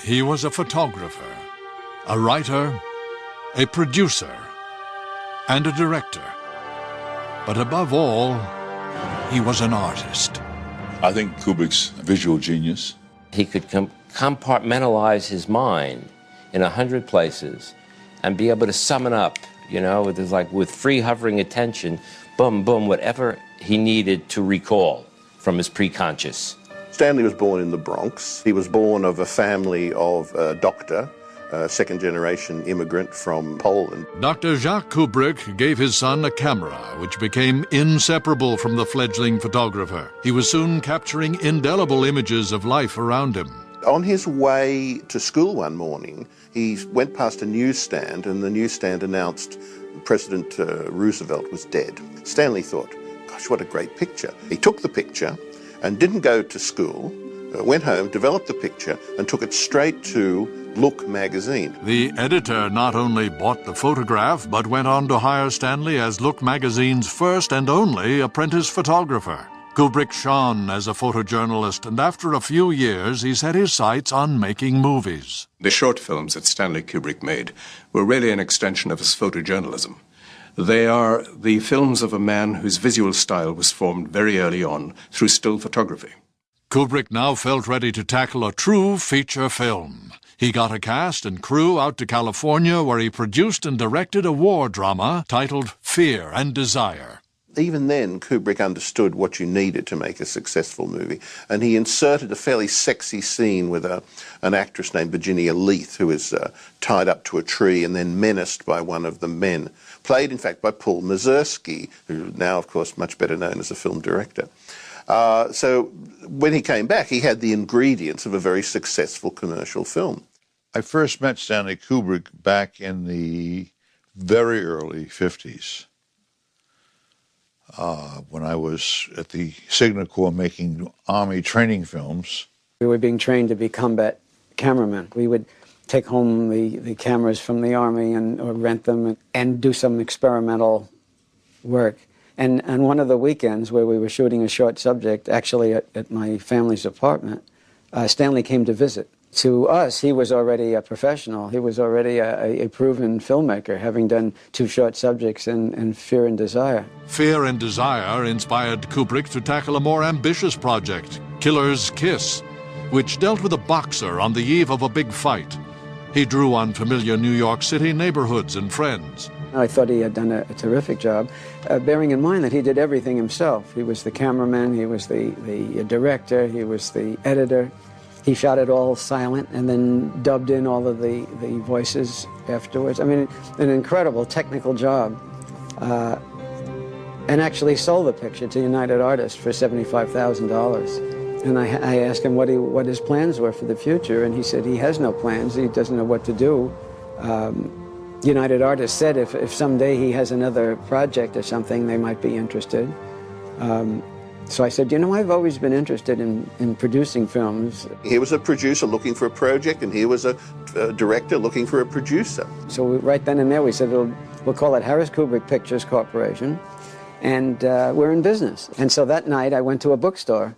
He was a photographer, a writer, a producer, and a director. But above all, he was an artist. I think Kubrick's visual genius. He could compartmentalize his mind in 100 places and be able to sum it up, you know, with free hovering attention, boom, boom, whatever he needed to recall from his preconscious. Stanley was born in the Bronx. He was born of a family of a doctor, a second-generation immigrant from Poland. Dr. Jacques Kubrick gave his son a camera, which became inseparable from the fledgling photographer. He was soon capturing indelible images of life around him. On his way to school one morning, he went past a newsstand, and the newsstand announced President Roosevelt was dead. Stanley thought, gosh, what a great picture. He took the picture and didn't go to school, went home, developed the picture, and took it straight to Look magazine. The editor not only bought the photograph, but went on to hire Stanley as Look magazine's first and only apprentice photographer. Kubrick shone as a photojournalist, and after a few years, he set his sights on making movies. The short films that Stanley Kubrick made were really an extension of his photojournalism. They are the films of a man whose visual style was formed very early on through still photography. Kubrick now felt ready to tackle a true feature film. He got a cast and crew out to California, where he produced and directed a war drama titled Fear and Desire. Even then, Kubrick understood what you needed to make a successful movie, and he inserted a fairly sexy scene with an actress named Virginia Leith, who is tied up to a tree and then menaced by one of the men, played, in fact, by Paul Mazursky, who now, of course, much better known as a film director. So when he came back, he had the ingredients of a very successful commercial film. I first met Stanley Kubrick back in the very early 50s. When I was at the Signal Corps making Army training films. We were being trained to be combat cameramen. We would take home the cameras from the Army or rent them and do some experimental work. And on one of the weekends where we were shooting a short subject, actually at my family's apartment, Stanley came to visit. To us, he was already a professional. He was already a proven filmmaker, having done 2 short subjects in Fear and Desire. Fear and Desire inspired Kubrick to tackle a more ambitious project, Killer's Kiss, which dealt with a boxer on the eve of a big fight. He drew on familiar New York City neighborhoods and friends. I thought he had done a terrific job, bearing in mind that he did everything himself. He was the cameraman, he was the director, he was the editor. He shot it all silent and then dubbed in all of the voices afterwards. I mean, an incredible technical job. And actually sold the picture to United Artists for $75,000. And I asked him what his plans were for the future, and he said he has no plans. He doesn't know what to do. United Artists said if someday he has another project or something, they might be interested. So I said, you know, I've always been interested in producing films. He was a producer looking for a project, and he was a director looking for a producer. So right then and there we said, we'll call it Harris Kubrick Pictures Corporation, and we're in business. And so that night I went to a bookstore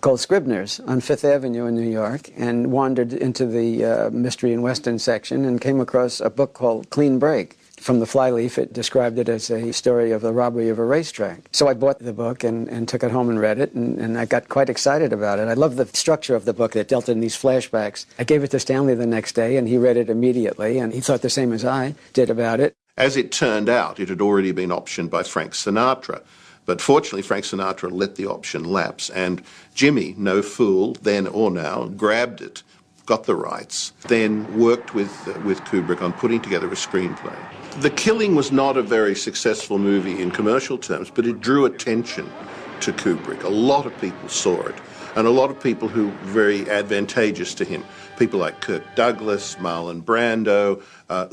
called Scribner's on Fifth Avenue in New York and wandered into the Mystery and Western section and came across a book called Clean Break. From the flyleaf, it described it as a story of the robbery of a racetrack. So I bought the book and took it home and read it, and I got quite excited about it. I loved the structure of the book that dealt in these flashbacks. I gave it to Stanley the next day, and he read it immediately, and he thought the same as I did about it. As it turned out, it had already been optioned by Frank Sinatra. But fortunately, Frank Sinatra let the option lapse, and Jimmy, no fool, then or now, grabbed it, got the rights, then worked with Kubrick on putting together a screenplay. The Killing was not a very successful movie in commercial terms, but it drew attention to Kubrick. A lot of people saw it, and a lot of people who were very advantageous to him. People like Kirk Douglas, Marlon Brando,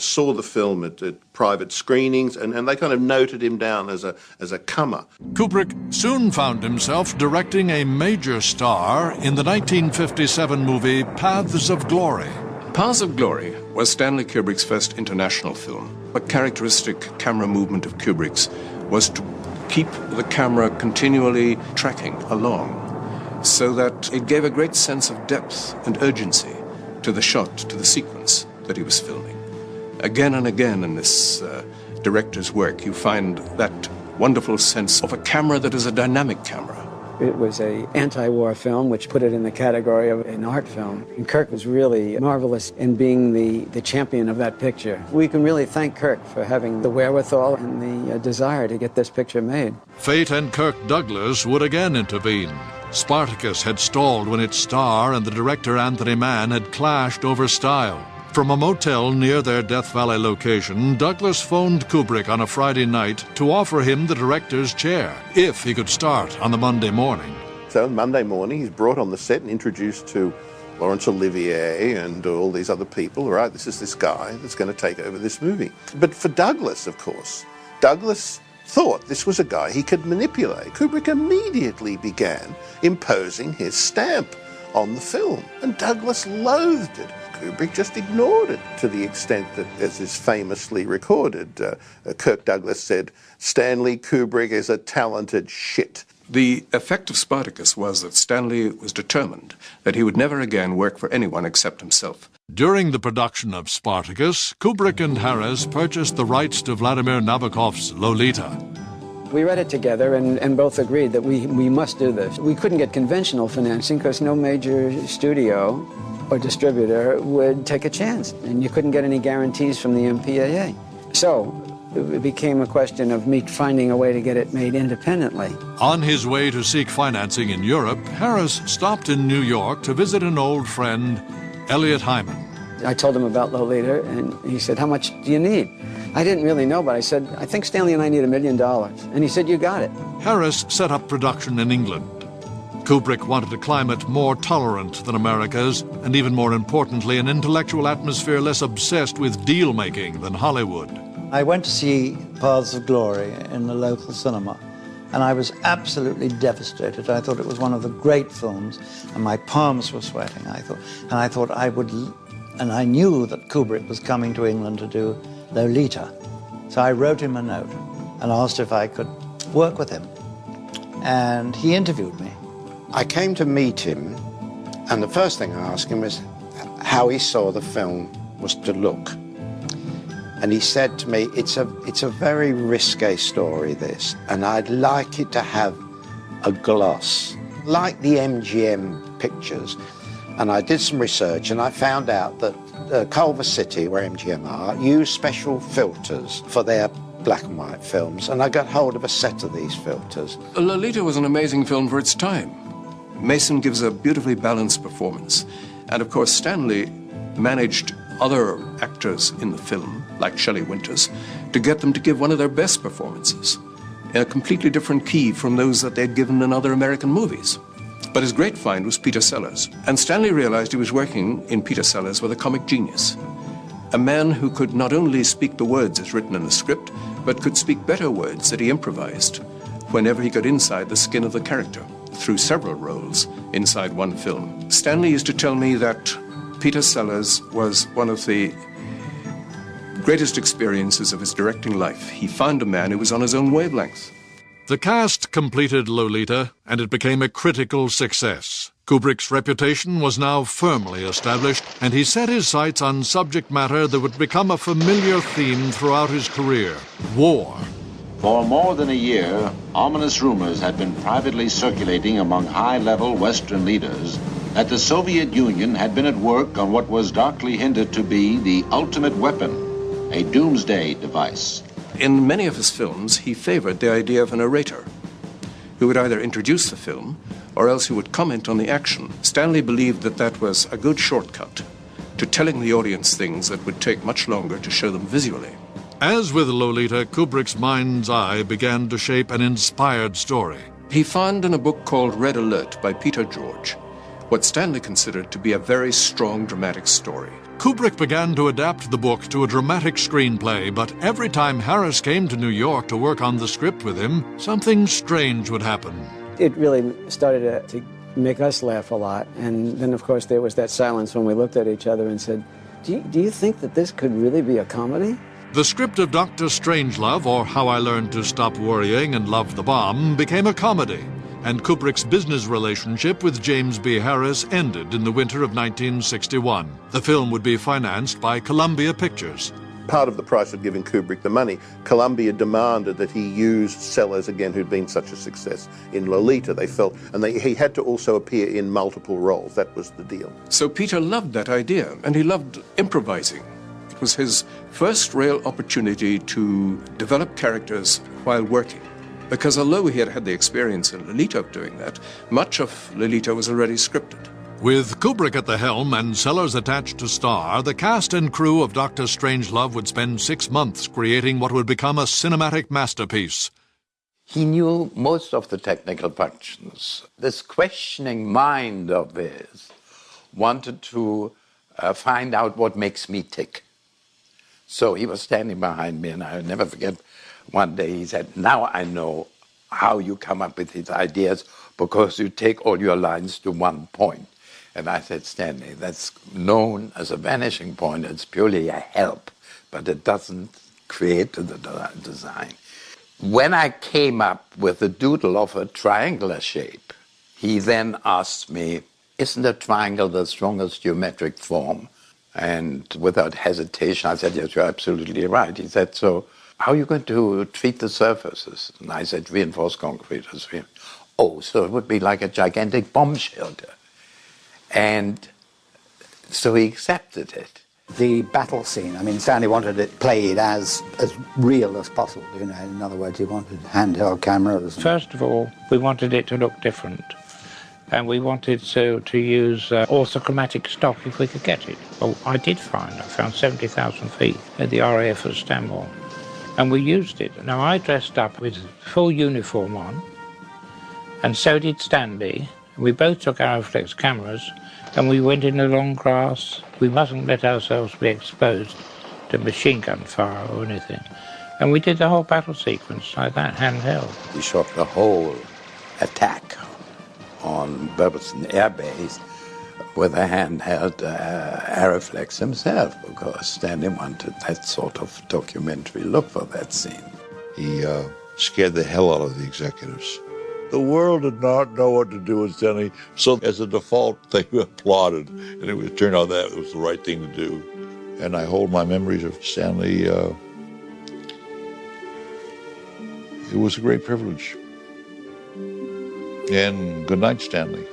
saw the film at private screenings, and they kind of noted him down as a comer. Kubrick soon found himself directing a major star in the 1957 movie Paths of Glory. Paths of Glory was Stanley Kubrick's first international film. A characteristic camera movement of Kubrick's was to keep the camera continually tracking along so that it gave a great sense of depth and urgency to the shot, to the sequence that he was filming. Again and again in this director's work, you find that wonderful sense of a camera that is a dynamic camera. It was an anti-war film, which put it in the category of an art film. And Kirk was really marvelous in being the champion of that picture. We can really thank Kirk for having the wherewithal and the desire to get this picture made. Fate and Kirk Douglas would again intervene. Spartacus had stalled when its star and the director Anthony Mann had clashed over style. From a motel near their Death Valley location, Douglas phoned Kubrick on a Friday night to offer him the director's chair, if he could start on the Monday morning. So Monday morning, he's brought on the set and introduced to Laurence Olivier and all these other people. Right, this is this guy that's going to take over this movie. But for Douglas, of course, Douglas thought this was a guy he could manipulate. Kubrick immediately began imposing his stamp on the film, and Douglas loathed it. Kubrick just ignored it, to the extent that, as is famously recorded, Kirk Douglas said, "Stanley Kubrick is a talented shit." The effect of Spartacus was that Stanley was determined that he would never again work for anyone except himself. During the production of Spartacus, Kubrick and Harris purchased the rights to Vladimir Nabokov's Lolita. We read it together and both agreed that we must do this. We couldn't get conventional financing because no major studio or distributor would take a chance, and you couldn't get any guarantees from the MPAA. So it became a question of me finding a way to get it made independently. On his way to seek financing in Europe, Harris stopped in New York to visit an old friend, Elliot Hyman. I told him about Lolita, and he said, "How much do you need?" I didn't really know, but I said, "I think Stanley and I need $1 million." And he said, "You got it." Harris set up production in England. Kubrick wanted a climate more tolerant than America's, and even more importantly, an intellectual atmosphere less obsessed with deal-making than Hollywood. I went to see Paths of Glory in the local cinema, and I was absolutely devastated. I thought it was one of the great films, and my palms were sweating. I thought I would, and I knew that Kubrick was coming to England to do Lolita. So I wrote him a note and asked if I could work with him, and he interviewed me. I came to meet him, and the first thing I asked him was how he saw the film was to look. And he said to me, it's a very risque story, this, and I'd like it to have a gloss, like the MGM pictures. And I did some research, and I found out that Culver City, where MGM are, use special filters for their black and white films, and I got hold of a set of these filters. Lolita was an amazing film for its time. Mason gives a beautifully balanced performance. And of course, Stanley managed other actors in the film, like Shelley Winters, to get them to give one of their best performances in a completely different key from those that they'd given in other American movies. But his great find was Peter Sellers. And Stanley realized he was working in Peter Sellers with a comic genius, a man who could not only speak the words as written in the script, but could speak better words that he improvised whenever he got inside the skin of the character, through several roles inside one film. Stanley used to tell me that Peter Sellers was one of the greatest experiences of his directing life. He found a man who was on his own wavelength. The cast completed Lolita, and it became a critical success. Kubrick's reputation was now firmly established, and he set his sights on subject matter that would become a familiar theme throughout his career: war. For more than a year, ominous rumors had been privately circulating among high-level Western leaders that the Soviet Union had been at work on what was darkly hinted to be the ultimate weapon, a doomsday device. In many of his films, he favored the idea of a narrator who would either introduce the film or else who would comment on the action. Stanley believed that that was a good shortcut to telling the audience things that would take much longer to show them visually. As with Lolita, Kubrick's mind's eye began to shape an inspired story. He found in a book called Red Alert by Peter George what Stanley considered to be a very strong dramatic story. Kubrick began to adapt the book to a dramatic screenplay, but every time Harris came to New York to work on the script with him, something strange would happen. It really started to make us laugh a lot, and then of course there was that silence when we looked at each other and said, do you think that this could really be a comedy? The script of Dr. Strangelove, or How I Learned to Stop Worrying and Love the Bomb, became a comedy. and Kubrick's business relationship with James B. Harris ended in the winter of 1961. The film would be financed by Columbia Pictures. Part of the price of giving Kubrick the money, Columbia demanded that he use Sellers again, who'd been such a success in Lolita, they felt, and he had to also appear in multiple roles. That was the deal. So Peter loved that idea, and he loved improvising. It was his first real opportunity to develop characters while working. Because although he had had the experience in Lolita of doing that, much of Lolita was already scripted. With Kubrick at the helm and Sellers attached to star, the cast and crew of Dr. Strangelove would spend 6 months creating what would become a cinematic masterpiece. He knew most of the technical functions. This questioning mind of his wanted to find out what makes me tick. So he was standing behind me, and I'll never forget, one day he said, "Now I know how you come up with these ideas, because you take all your lines to one point." And I said, "Stanley, that's known as a vanishing point. It's purely a help, but it doesn't create the design." When I came up with the doodle of a triangular shape, he then asked me, "Isn't a triangle the strongest geometric form?" And without hesitation, I said, "Yes, you're absolutely right." He said, "So how are you going to treat the surfaces?" And I said, "Reinforced concrete." "Oh, so it would be like a gigantic bomb shelter." And so he accepted it. The battle scene, I mean, Stanley wanted it played as real as possible, you know. In other words, he wanted handheld cameras. First of all, we wanted it to look different. And we wanted to use orthochromatic stock if we could get it. Well, I found 70,000 feet at the RAF at Stanmore. And we used it. Now, I dressed up with full uniform on, and so did Stanley. We both took Arrowflex cameras, and we went in the long grass. We mustn't let ourselves be exposed to machine gun fire or anything. And we did the whole battle sequence like that, handheld. We shot the whole attack on Burbleson Air Base with a handheld Arrowflex himself, because Stanley wanted that sort of documentary look for that scene. He scared the hell out of the executives. The world did not know what to do with Stanley, so as a default, they applauded, and it would turn out that was the right thing to do. And I hold my memories of Stanley. It was a great privilege. And good night, Stanley.